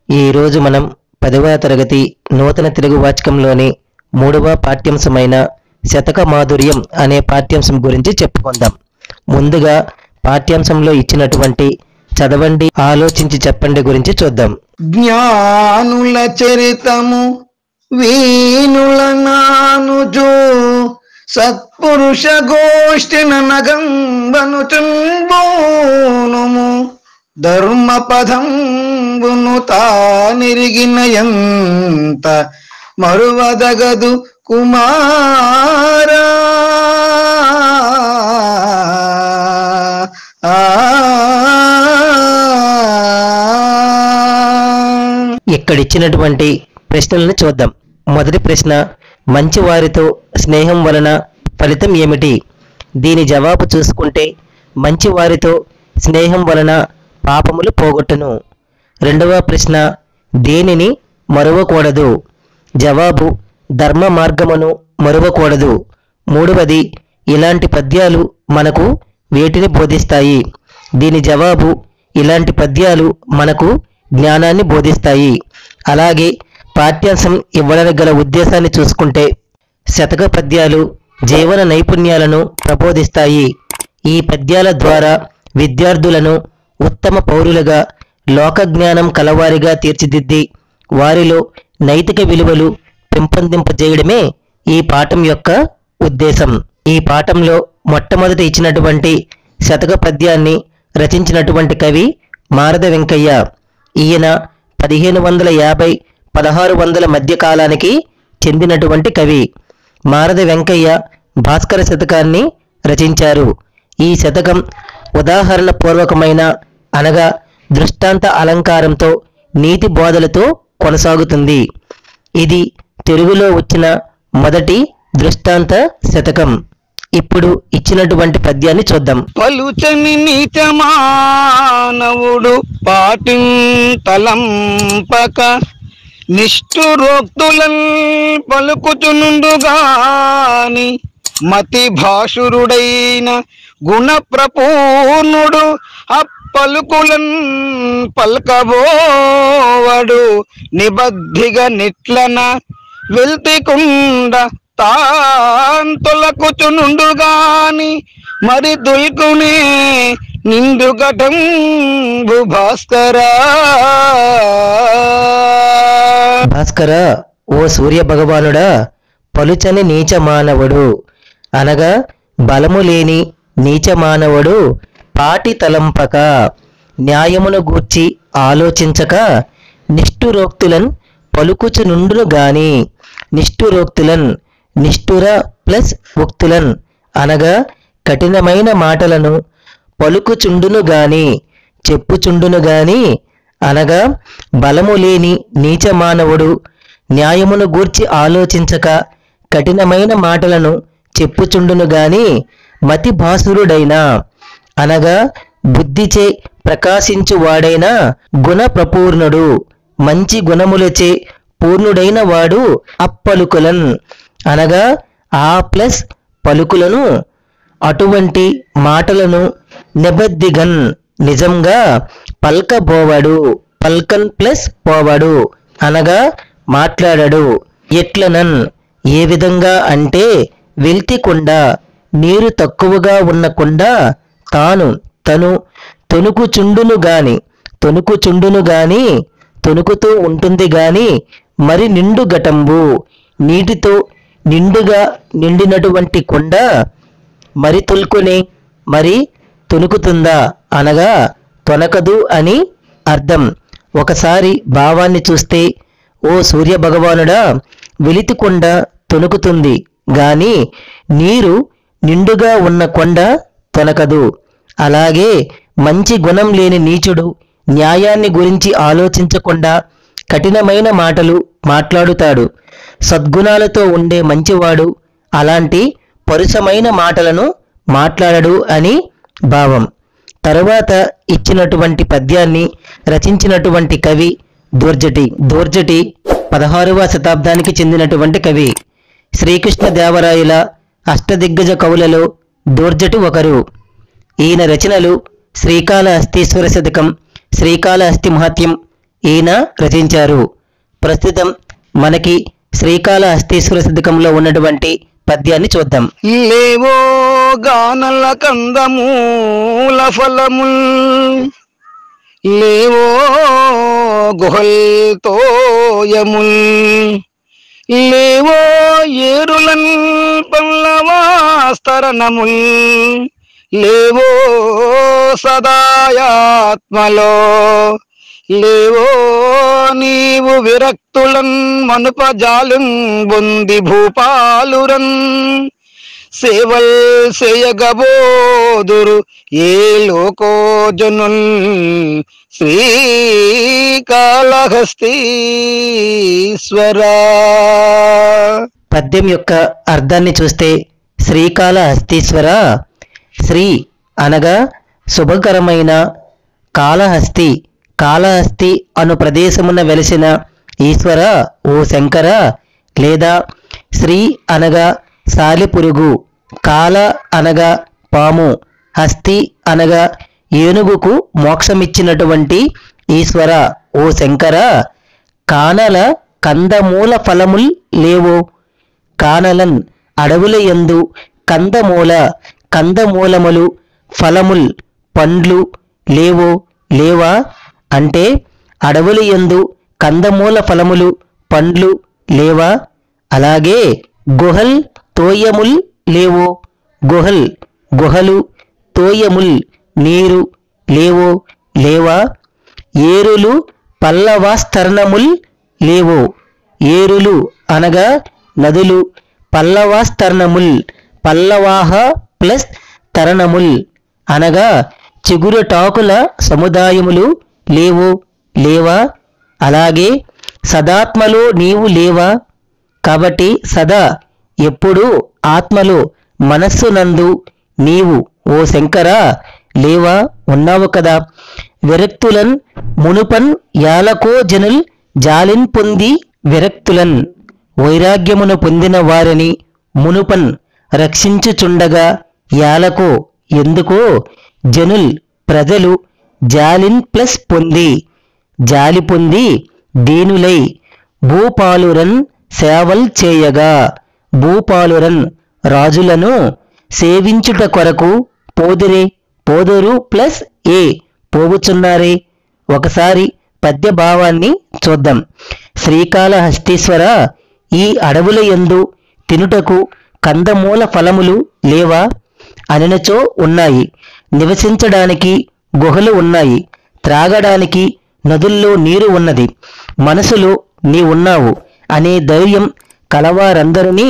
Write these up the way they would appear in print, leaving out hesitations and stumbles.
ఈ రోజు మనం 10వ తరగతి నూతన తెలుగు వాచకంలోని 3వ పాఠ్యాంశమైన శతక మాధుర్యం అనే పాఠ్యాంశం గురించి చెప్పుకుందాం. ముందుగా పాఠ్యాంశంలో ఇచ్చినటువంటి చదవండి, ఆలోచించి చెప్పండి గురించి చూద్దాం. జ్ఞానుల చరితము వీనుల నానుజో సత్పురుష గోష్ఠిన నగంబను చుంబోనుము ధర్మపదంబును తానిరిగిన ఎంత మరువదగదు కుమారా. ఇక్కడిచ్చినటువంటి ప్రశ్నలను చూద్దాం. మొదటి ప్రశ్న, మంచి వారితో స్నేహం వలన ఫలితం ఏమిటి? దీని జవాబు చూసుకుంటే మంచి వారితో స్నేహం వలన పాపములు పోగొట్టును. రెండవ ప్రశ్న, దేనిని మరువకూడదు? జవాబు, ధర్మ మార్గమును మరువకూడదు. మూడవది, ఇలాంటి పద్యాలు మనకు వేటిని బోధిస్తాయి? దీని జవాబు, ఇలాంటి పద్యాలు మనకు జ్ఞానాన్ని బోధిస్తాయి. అలాగే పాఠ్యాంశం ఇవ్వడానికి గల ఉద్దేశాన్ని చూసుకుంటే శతక పద్యాలు జీవన నైపుణ్యాలను ప్రబోధిస్తాయి. ఈ పద్యాల ద్వారా విద్యార్థులను ఉత్తమ పౌరులుగా, లోకజ్ఞానం కలవారిగా తీర్చిదిద్ది వారిలో నైతిక విలువలు పెంపొందింపజేయడమే ఈ పాఠం యొక్క ఉద్దేశం. ఈ పాఠంలో మొట్టమొదట ఇచ్చినటువంటి శతక పద్యాన్ని రచించినటువంటి కవి మారద వెంకయ్య. ఈయన 1550-1600 మధ్య కాలానికి చెందినటువంటి కవి. మారద వెంకయ్య భాస్కర శతకాన్ని రచించారు. ఈ శతకం ఉదాహరణ పూర్వకమైన అనగా దృష్టాంత అలంకారంతో నీతి బోధలతో కొనసాగుతుంది. ఇది తెలుగులో వచ్చిన మొదటి దృష్టాంత శతకం. ఇప్పుడు ఇచ్చినటువంటి పద్యాన్ని చూద్దాం. పలుచని నీచ మానవుడు పాటింతలంపక నిష్ఠురోక్తులన్ పలుకుచునుండుగాని మతి భాషురుడైన గుణ ప్రపూర్ణుడు అప్పలుకులన్ పల్కబోవడు నిబద్ధిగా నిట్లన వెల్తికుండ తాంతొలకుచునుండుగాని మరి దుల్కునే నిండు ఘటంబు భాస్కరా. భాస్కర, ఓ సూర్య భగవానుడా, పలుచని నీచ మానవుడు అనగా బలము లేని నీచ మానవుడు పాటి తలంపక, న్యాయమును గూర్చి ఆలోచించక నిష్ఠురోక్తులన్ పలుకుచునుండును గాని. నిష్ఠురోక్తులన్, నిష్ఠుర ప్లస్ ఉక్తులన్ అనగా కఠినమైన మాటలను పలుకుచుండును గాని, చెప్పుచుండును గాని అనగా బలము లేని నీచ మానవుడు న్యాయమును గూర్చి ఆలోచించక కఠినమైన మాటలను చెప్పుచుండును గాని మతి భాసురుడైన అనగా బుద్ధిచే ప్రకాశించువాడైన గుణ ప్రపూర్ణుడు మంచి గుణములచే పూర్ణుడైన వాడు అప్పలుకులన్ అనగా ఆ ప్లస్ పలుకులను అటువంటి మాటలను నిబద్ధిగన్ నిజంగా పల్కబోవడు. పల్కన్ ప్లస్ పోవడు అనగా మాట్లాడడు. ఎట్లనన్ ఏ విధంగా అంటే వెల్తికొండ నీరు తక్కువగా ఉన్న కొండ తను తొనుకుచుండును గాని తొనుకుతూ ఉంటుంది గాని మరి నిండు ఘటంబు నీటితో నిండుగా నిండినటువంటి కొండ మరి తొలుకునే మరి తొనుకుతుందా అనగా తొనకదు అని అర్థం. ఒకసారి భావాన్ని చూస్తే, ఓ సూర్య భగవానుడా, వెలితికొండ తొనుకుతుంది గాని నీరు నిండుగా ఉన్న కొండ తొనకదు. అలాగే మంచి గుణం లేని నీచుడు న్యాయాన్ని గురించి ఆలోచించకుండా కఠినమైన మాటలు మాట్లాడుతాడు. సద్గుణాలతో ఉండే మంచివాడు అలాంటి పరుషమైన మాటలను మాట్లాడడు అని భావం. తరువాత ఇచ్చినటువంటి పద్యాన్ని రచించినటువంటి కవి దూర్జటి. 16వ శతాబ్దానికి చెందినటువంటి కవి. శ్రీకృష్ణదేవరాయల అష్టదిగ్గజ కవులలో దూర్జటి ఒకరు. ఈయన రచనలు శ్రీకాళహస్తీశ్వర శతకం, శ్రీకాళహస్తి మహత్యం ఈయన రచించారు. ప్రస్తుతం మనకి శ్రీకాళహస్తీశ్వర శతకంలో ఉన్నటువంటి పద్యాన్ని చూద్దాం. లేవో గానల కందమూల ఫలముల్, లేవో గుహల్ తోయముల్, లేవో ఏరులన్ పల్లవాస్తరణముల్, లేవో సదాయాత్మలో, లేవో నీవు విరక్తులన్ మనుపజాలున్ బొంది భూపాలురన్, సేవల్ సేయగబోదురు ఏ లోకోజనుల్ శ్రీకాళహస్తీశ్వరా. పద్యం యొక్క అర్థాన్ని చూస్తే శ్రీకాళహస్తీశ్వర, శ్రీ అనగా శుభకరమైన, కాళహస్తి కాళహస్తి అను ప్రదేశమున వెలిసిన ఈశ్వర ఓ శంకర, లేదా శ్రీ అనగా సాలిపురుగు, కాల అనగా పాము, హస్తి అనగా ఏనుగుకు మోక్షమిచ్చినటువంటి ఈశ్వర ఓ శంకర, కానల కందమూల ఫలముల్ లేవో, కానలన్ అడవుల యందు, కందమూల కందమూలములు, ఫలముల్ పండ్లు, లేవో లేవా అంటే అడవుల యందు కందమూల ఫలములు పండ్లు లేవా. అలాగే గుహల్ తోయముల్ లేవో, గుహల్ గుహలు, తోయముల్ నీరు, లేవో లేవా. ఏరులు పల్లవాస్తరణముల్ లేవో, ఏరులు అనగా నదులు, పల్లవాస్తరణముల్ పల్లవాహ ప్లస్ తరణముల్ అనగా చిగురటాకుల సముదాయములు లేవో లేవా. అలాగే సదాత్మలో నీవు లేవా, కాబట్టి సదా ఎప్పుడు ఆత్మలో మనస్సునందు నీవు ఓ శంకర లేవా ఉన్నావు కదా. విరక్తులన్ మునుపన్ యాలకో జనుల్ జాలిన్ పొంది, విరక్తులన్ వైరాగ్యమును పొందిన వారిని, మునుపన్ రక్షించుచుండగా, యాలకో ఎందుకో, జనుల్ ప్రజలు, జాలిన్ ప్లస్ పొంది జాలి పొంది, దీనులై భూపాలురన్ సేవల్ చేయగా, భూపాలురన్ రాజులను సేవించుట కొరకు, పోదురే పోదురు ప్లస్ ఏ పోవుచున్నారే. ఒకసారి పద్య భావాన్ని చూద్దాం. శ్రీకాళహస్తీశ్వర, ఈ అడవుల యందు తినుటకు కందమూల ఫలములు లేవా, అననచో ఉన్నాయి. నివసించడానికి గుహలు ఉన్నాయి, త్రాగడానికి నదుల్లో నీరు ఉన్నది, మనసులో నీ ఉన్నావు అనే ధైర్యం కలవారందరినీ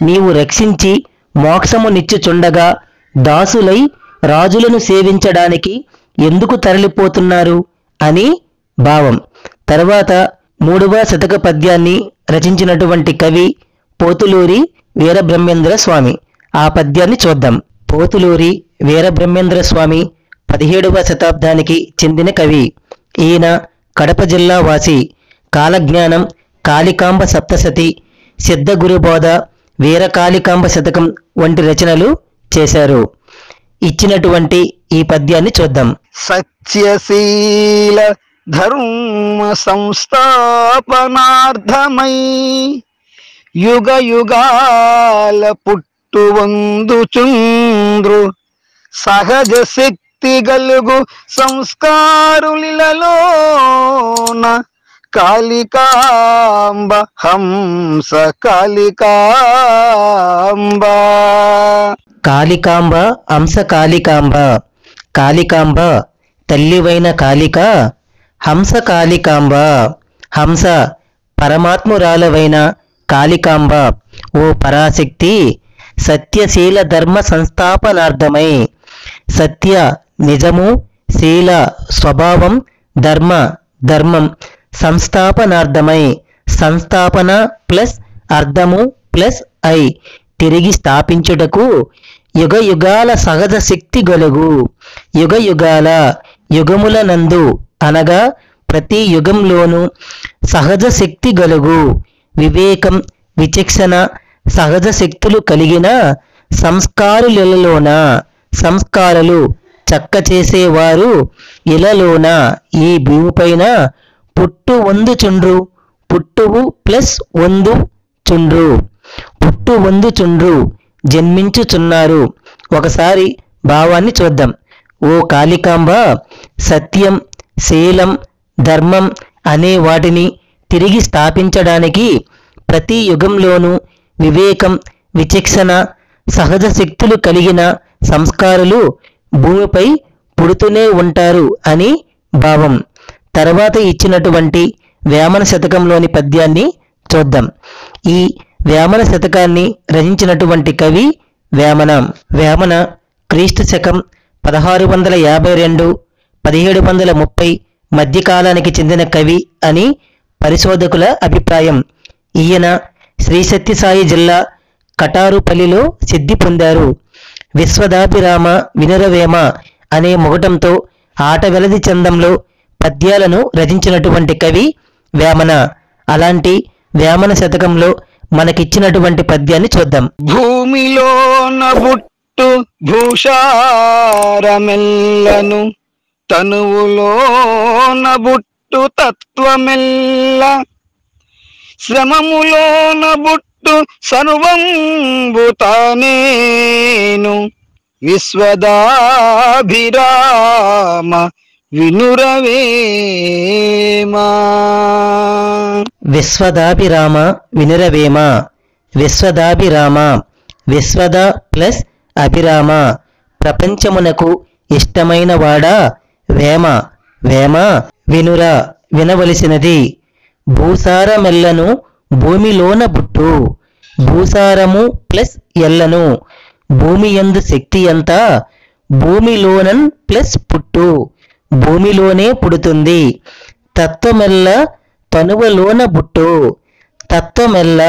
నీవు రక్షించి మోక్షమునిచ్చుచుండగా, దాసులై రాజులను సేవించడానికి ఎందుకు తరలిపోతున్నారు అని భావం. తర్వాత 3వ శతక పద్యాన్ని రచించినటువంటి కవి పోతులూరి వీరబ్రహ్మేంద్ర స్వామి. ఆ పద్యాన్ని చూద్దాం. పోతులూరి వీరబ్రహ్మేంద్ర స్వామి 17వ శతాబ్దానికి చెందిన కవి. ఈయన కడప జిల్లా వాసి. కాలజ్ఞానం, కాళికాంబ సప్తశతి, సిద్ధ గురుబోధ, వీరకాళికాంబ శతకం వంటి రచనలు చేశారు. ఇచ్చినటువంటి ఈ పద్యాన్ని చూద్దాం. సత్యశీల ధర్మ సంస్థాపనార్థమై యుగ యుగాల పుట్టువందుచుంద్రు సహజ శక్తి గలుగు సంస్కారులిలలోన కాళికాంబ హంస కాళికాంబ. కాళికాంబ హంస కాళికాంబ. కాళికాంబ తల్లివైన కాళిక, హంస కాళికాంబ. హంస పరమాత్మురాలవైన కాళికాంబ ఓ పరాశక్తి, సత్యశీల ధర్మ సంస్థాపనార్థమై, సత్య నిజము, శీల స్వభావం, ధర్మ ధర్మం సంస్థాపనార్థమై, సంస్థాపన ప్లస్ అర్థము ప్లస్ ఐ తిరిగి స్థాపించుటకు, యుగ యుగాల సహజ శక్తి గలుగు. యుగ యుగాల యుగముల నందు అనగా ప్రతి యుగంలోనూ సహజ శక్తి గలుగు, వివేకం విచక్షణ సహజ శక్తులు కలిగిన సంస్కారులలోన, సంస్కారాలు చక్క చేసేవారు ఇలలోన, ఈ భూమిపైన పుట్టు వందు చుండ్రు, పుట్టువు ప్లస్ వందు చుండ్రు, పుట్టు వందు చుండ్రు, జన్మించుచున్నారు. ఒకసారి భావాన్ని చూద్దాం. ఓ కాళికాంబ, సత్యం, శీలం, ధర్మం అనే వాటిని తిరిగి స్థాపించడానికి ప్రతి యుగంలోనూ వివేకం, విచక్షణ, సహజ శక్తులు కలిగిన సంస్కారులు భూమిపై పుడుతూనే ఉంటారు అని భావం. తర్వాత ఇచ్చినటువంటి వేమన శతకంలోని పద్యాన్ని చూద్దాం. ఈ వేమన శతకాన్ని రచించినటువంటి కవి వేమన. వేమన క్రీస్తు శకం 1652-1730 మధ్యకాలానికి చెందిన కవి అని పరిశోధకుల అభిప్రాయం. ఈయన శ్రీ సత్యసాయి జిల్లా కటారుపల్లిలో సిద్ధి పొందారు. విశ్వదాభిరామ వినురవేమ అనే మొగటంతో ఆటవెలది చందంలో పద్యాలను రచించినటువంటి కవి వేమన. అలాంటి వేమన శతకంలో మనకిచ్చినటువంటి పద్యాన్ని చూద్దాం. భూమిలోన బుట్టు భూషారమెల్లను, తనువులోన బుట్టు తత్వమెల్ల, శ్రమములోన బుట్టు సర్వంబు తానేను, విశ్వదాభిరామ వినురవేమా. విశ్వదాభిరామ వినురవేమ. విశ్వదాభిరామ, విశ్వద ప్లస్ అభిరామ, ప్రపంచమునకు ఇష్టమైన వాడా వేమ. వేమ వినుర, వినవలసినది. భూసారమెల్లను, భూమిలోన బుట్టు, భూసారము ప్లస్ ఎల్లను, భూమి యందు శక్తి అంతా భూమిలోనన్ ప్లస్ పుట్టు, భూమిలోనే పుడుతుంది. తత్వమెల్ల, తనువలోన బుట్టు, తత్వమెల్ల,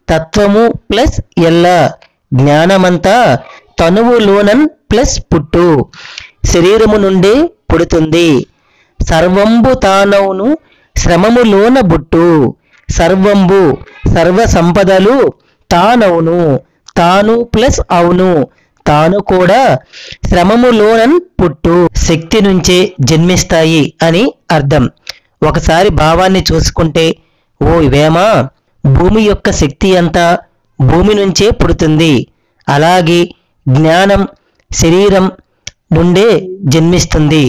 తత్వము ప్లస్ ఎల్ల, జ్ఞానమంతా తనువులోనన్ ప్లస్ పుట్టు, శరీరము నుండే పుడుతుంది. సర్వంబు తానవును, శ్రమములోన బుట్టు, సర్వంబు సర్వ సంపదలు తానవును, తాను ప్లస్ అవును, తాను కూడా శ్రమములోనన్ పుట్టు, శక్తి నుంచే జన్మిస్తాయి అని అర్థం. ఒకసారి భావాన్ని చూసుకుంటే, ఓ వేమ, భూమి యొక్క శక్తి అంతా భూమి నుంచే పుడుతుంది. అలాగే జ్ఞానం శరీరం నుండే జన్మిస్తుంది.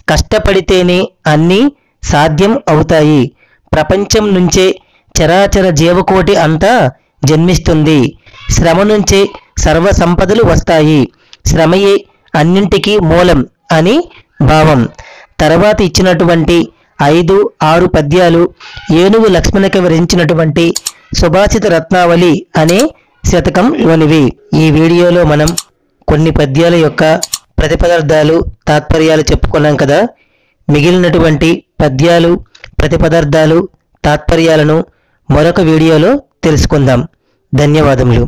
కష్టపడితేనే అన్నీ సాధ్యం అవుతాయి. ప్రపంచం నుంచే చరాచర జీవకోటి అంతా జన్మిస్తుంది. శ్రమ నుంచే సర్వ సంపదలు వస్తాయి. శ్రమయే అన్నింటికీ మూలం అని భావం. తర్వాత ఇచ్చినటువంటి 5, 6 పద్యాలు ఏనుగు లక్ష్మణకి వివరించినటువంటి సుభాషిత రత్నావళి అనే శతకంలోనివి. ఈ వీడియోలో మనం కొన్ని పద్యాల యొక్క ప్రతిపదార్థాలు, తాత్పర్యాలు చెప్పుకున్నాం కదా. మిగిలినటువంటి పద్యాలు, ప్రతిపదార్థాలు, తాత్పర్యాలను మరొక వీడియోలో తెలుసుకుందాం. ధన్యవాదములు.